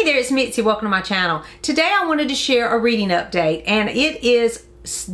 there, it's Mitzi. Welcome to my channel. Today I wanted to share a reading update, and it is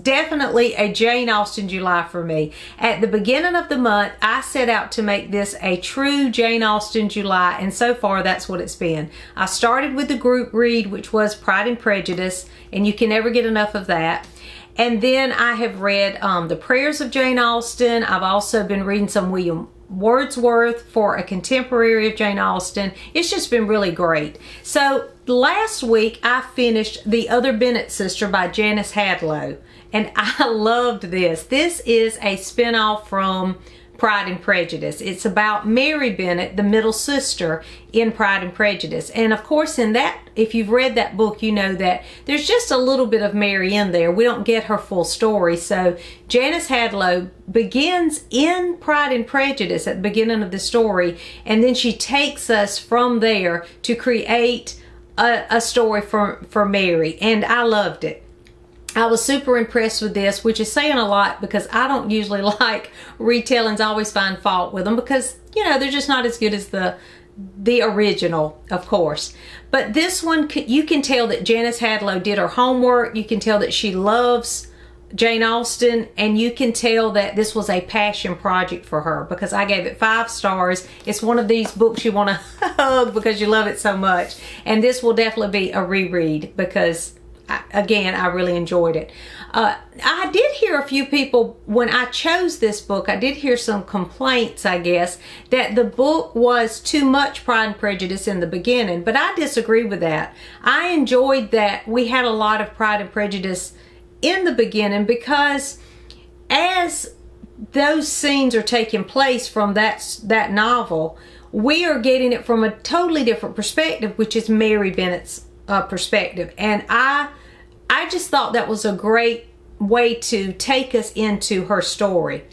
definitely a Jane Austen July for me. At the beginning of the month, I set out to make this a true Jane Austen July, and so far that's what it's been. I started with the group read, which was Pride and Prejudice, and you can never get enough of that. And then I have read The Prayers of Jane Austen. I've also been reading some William Wordsworth for a contemporary of Jane Austen. It's just been really great. So last week I finished The Other Bennett Sister by Janice Hadlow, and I loved this. This is a spinoff from Pride and Prejudice. It's about Mary Bennett, the middle sister in Pride and Prejudice. And of course in that, if you've read that book, you know that there's just a little bit of Mary in there. We don't get her full story. So Janice Hadlow begins in Pride and Prejudice at the beginning of the story, and then she takes us from there to create a story for Mary, and I loved it. I was super impressed with this, which is saying a lot because I don't usually like retellings. I always find fault with them because, you know, they're just not as good as the original, of course. But this one, you can tell that Janice Hadlow did her homework. You can tell that she loves Jane Austen, and you can tell that this was a passion project for her because I gave it 5 stars. It's one of these books you want to hug because you love it so much. And this will definitely be a reread because again, I really enjoyed it. I did hear a few people, when I chose this book, I did hear some complaints, I guess, that the book was too much Pride and Prejudice in the beginning, but I disagree with that. I enjoyed that we had a lot of Pride and Prejudice in the beginning because as those scenes are taking place from that novel, we are getting it from a totally different perspective, which is Mary Bennett's perspective. And I just thought that was a great way to take us into her story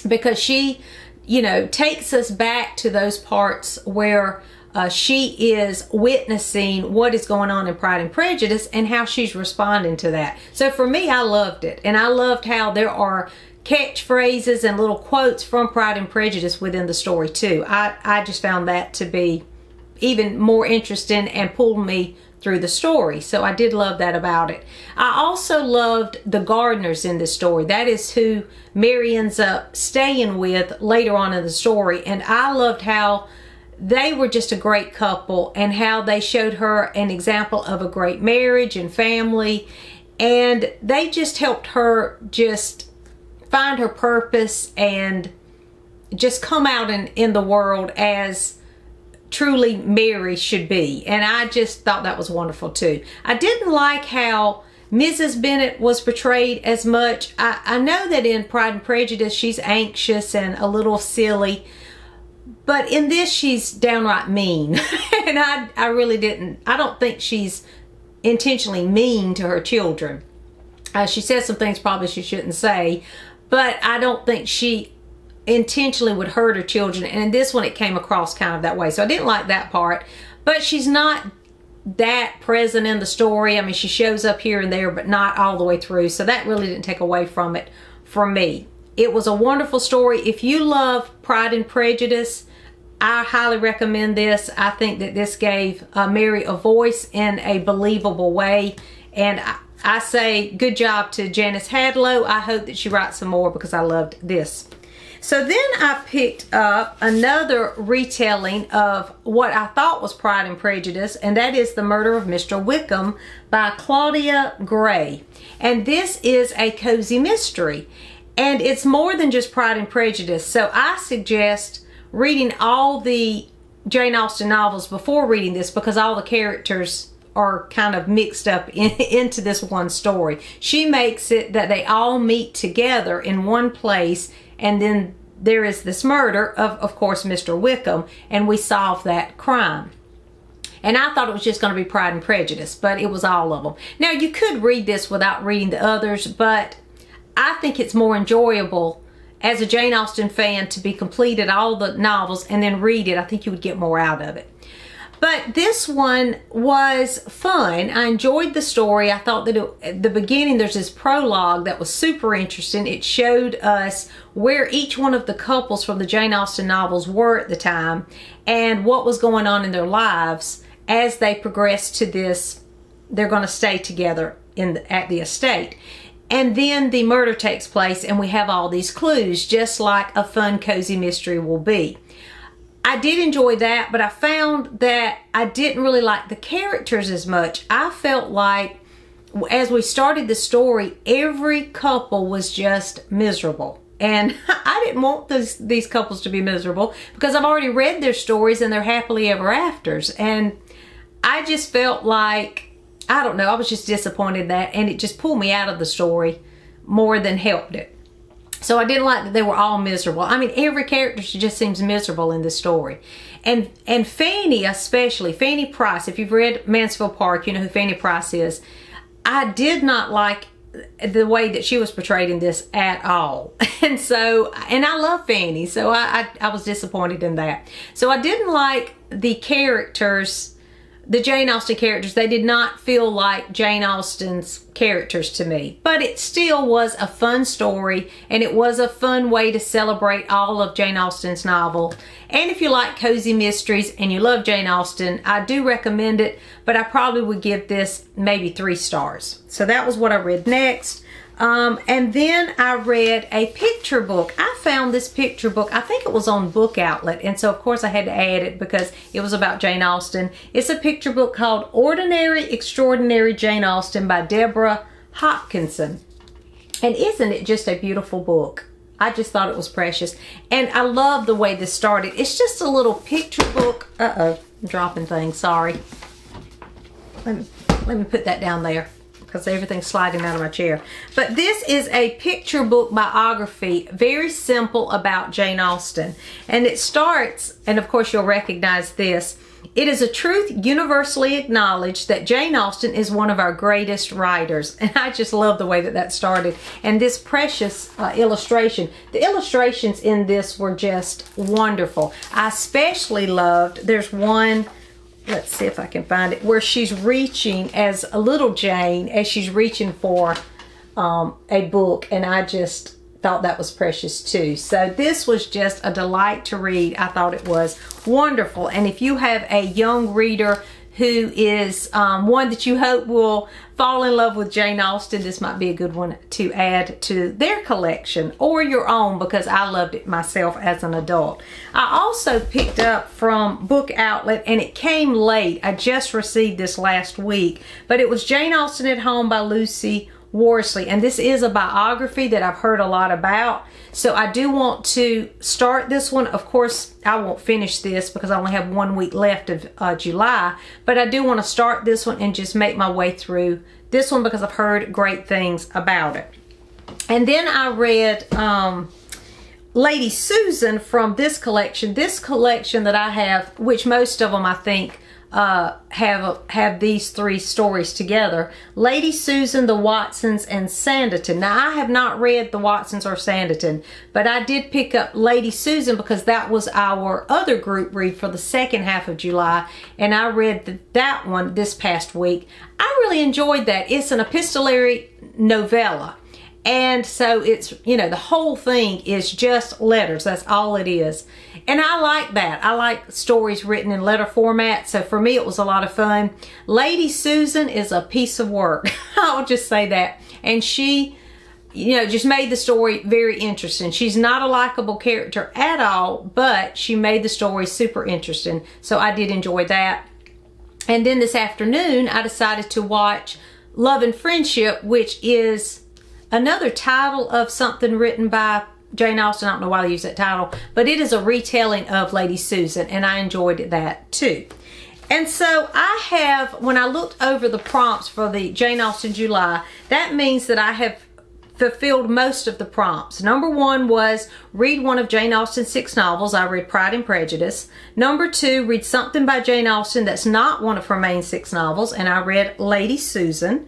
because she, you know, takes us back to those parts where she is witnessing what is going on in Pride and Prejudice and how she's responding to that. So for me, I loved it, and I loved how there are catchphrases and little quotes from Pride and Prejudice within the story too. I just found that to be even more interesting and pulled me through the story. So I did love that about it. I also loved the gardeners in this story. That is who Mary ends up staying with later on in the story. And I loved how they were just a great couple and how they showed her an example of a great marriage and family. And they just helped her just find her purpose and just come out in the world as truly Mary should be. And I just thought that was wonderful too. I didn't like how Mrs. Bennett was portrayed as much. I know that in Pride and Prejudice she's anxious and a little silly, but in this she's downright mean. And I really didn't, I don't think she's intentionally mean to her children. She says some things probably she shouldn't say, but I don't think she intentionally would hurt her children, and in this one it came across kind of that way. So I didn't like that part, but she's not that present in the story. I mean, she shows up here and there, but not all the way through, so that really didn't take away from it for me. It was a wonderful story. If you love Pride and Prejudice, I highly recommend this. I think that this gave Mary a voice in a believable way, and I say good job to Janice Hadlow. I hope that she writes some more because I loved this. So then I picked up another retelling of what I thought was Pride and Prejudice, and that is The Murder of Mr Wickham by Claudia Gray. And this is a cozy mystery, and it's more than just Pride and Prejudice. So I suggest reading all the Jane Austen novels before reading this because all the characters are kind of mixed up into this one story. She makes it that they all meet together in one place, and then there is this murder of course, Mr. Wickham, and we solve that crime. And I thought it was just going to be Pride and Prejudice, but it was all of them. Now, you could read this without reading the others, but I think it's more enjoyable as a Jane Austen fan to be completed all the novels and then read it. I think you would get more out of it. But this one was fun. I enjoyed the story. I thought that at the beginning there's this prologue that was super interesting. It showed us where each one of the couples from the Jane Austen novels were at the time and what was going on in their lives. as they progress to this, they're going to stay together at the estate. And then the murder takes place and we have all these clues, just like a fun, cozy mystery will be. I did enjoy that, but I found that I didn't really like the characters as much. I felt like as we started the story, every couple was just miserable. And I didn't want these couples to be miserable because I've already read their stories and they're happily ever afters. And I just felt like, I don't know, I was just disappointed in that, and it just pulled me out of the story more than helped it. So I didn't like that they were all miserable. I mean, every character just seems miserable in this story. And Fanny especially, Fanny Price, if you've read Mansfield Park, you know who Fanny Price is. I did not like the way that she was portrayed in this at all. And I love Fanny, so I was disappointed in that. So I didn't like the characters, the Jane Austen characters. They did not feel like Jane Austen's characters to me. But it still was a fun story, and it was a fun way to celebrate all of Jane Austen's novel. And if you like cozy mysteries and you love Jane Austen, I do recommend it, but I probably would give this maybe 3 stars. So that was what I read next. And then I read a picture book. I found this picture book, I think it was on Book Outlet, and so of course I had to add it because it was about Jane Austen. It's a picture book called Ordinary Extraordinary Jane Austen by Deborah Hopkinson. And isn't it just a beautiful book? I just thought it was precious. And I love the way this started. It's just a little picture book. Uh-oh, I'm dropping things, sorry. Let me put that down there, because everything's sliding out of my chair. But this is a picture book biography, very simple, about Jane Austen. And it starts, and of course you'll recognize this, "It is a truth universally acknowledged that Jane Austen is one of our greatest writers." And I just love the way that started. And this precious illustration. The illustrations in this were just wonderful. I especially loved, there's one, let's see if I can find it, where she's reaching as a little Jane, as she's reaching for a book, and I just thought that was precious too. So this was just a delight to read. I thought it was wonderful. And if you have a young reader who is one that you hope will fall in love with Jane Austen, this might be a good one to add to their collection or your own, because I loved it myself as an adult. I also picked up from Book Outlet, and it came late. I just received this last week, but it was Jane Austen at Home by Lucy Worsley, and this is a biography that I've heard a lot about, so I do want to start this one. Of course, I won't finish this because I only have 1 week left of July, but I do want to start this one and just make my way through this one because I've heard great things about it. And then I read Lady Susan from this collection that I have, which most of them I think have these 3 stories together. Lady Susan, the Watsons, and Sanditon. Now, I have not read the Watsons or Sanditon, but I did pick up Lady Susan because that was our other group read for the second half of July, and I read that one this past week. I really enjoyed that. It's an epistolary novella. And so it's, you know, the whole thing is just letters. That's all it is. And I like that. I like stories written in letter format. So for me, it was a lot of fun. Lady Susan is a piece of work. I'll just say that. And she, you know, just made the story very interesting. She's not a likable character at all, but she made the story super interesting. So I did enjoy that. And then this afternoon, I decided to watch Love and Friendship, which is another title of something written by Jane Austen. I don't know why they use that title, but it is a retelling of Lady Susan, and I enjoyed that too. And so I have, when I looked over the prompts for the Jane Austen July, that means that I have fulfilled most of the prompts. Number 1 was read one of Jane Austen's 6 novels. I read Pride and Prejudice. Number 2, read something by Jane Austen that's not one of her main 6 novels, and I read Lady Susan.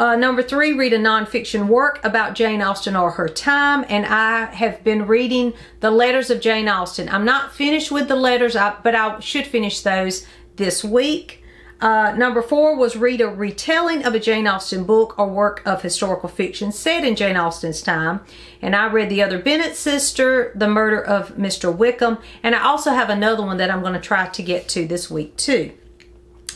Number 3, read a nonfiction work about Jane Austen or her time, and I have been reading the letters of Jane Austen. I'm not finished with the letters, but I should finish those this week. Number 4 was read a retelling of a Jane Austen book or work of historical fiction set in Jane Austen's time, and I read The Other Bennett Sister, The Murder of Mr Wickham, and I also have another one that I'm going to try to get to this week too.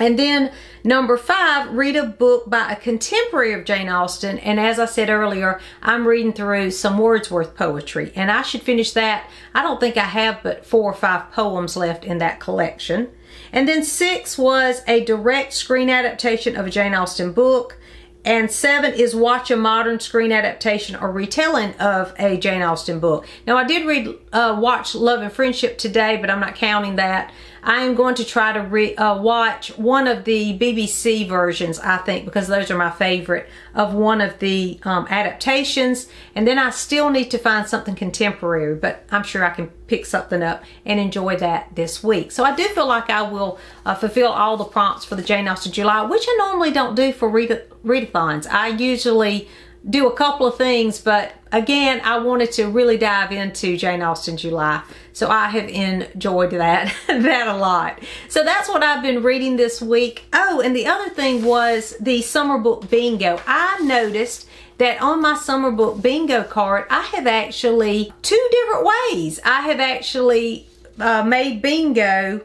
And then number 5, read a book by a contemporary of Jane Austen. And as I said earlier, I'm reading through some Wordsworth poetry, and I should finish that. I don't think I have but 4 or 5 poems left in that collection. And then 6 was a direct screen adaptation of a Jane Austen book. And 7 is watch a modern screen adaptation or retelling of a Jane Austen book. Now, I did watch Love and Friendship today, but I'm not counting that. I am going to try to watch one of the BBC versions, I think, because those are my favorite, of one of the adaptations. And then I still need to find something contemporary, but I'm sure I can pick something up and enjoy that this week. So I do feel like I will fulfill all the prompts for the Jane Austen July, which I normally don't do for readathons. I usually do a couple of things, but again, I wanted to really dive into Jane Austen July. So I have enjoyed that a lot. So that's what I've been reading this week. Oh, and the other thing was the summer book bingo. I noticed that on my summer book bingo card, I have actually 2 different ways. I have actually made bingo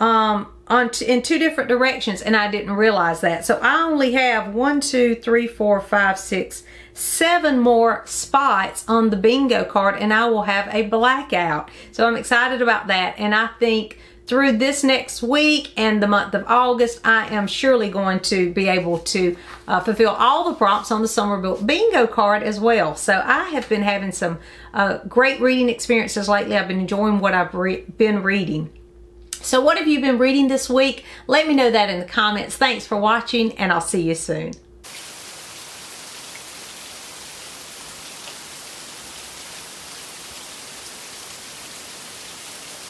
in 2 different directions, and I didn't realize that. So I only have 1, 2, 3, 4, 5, 6, 7 more spots on the bingo card, and I will have a blackout. So I'm excited about that, and I think through this next week and the month of August, I am surely going to be able to fulfill all the prompts on the summer book bingo card as well. So I have been having some great reading experiences lately. I've been enjoying what I've been reading. So what have you been reading this week? Let me know that in the comments. Thanks for watching, and I'll see you soon.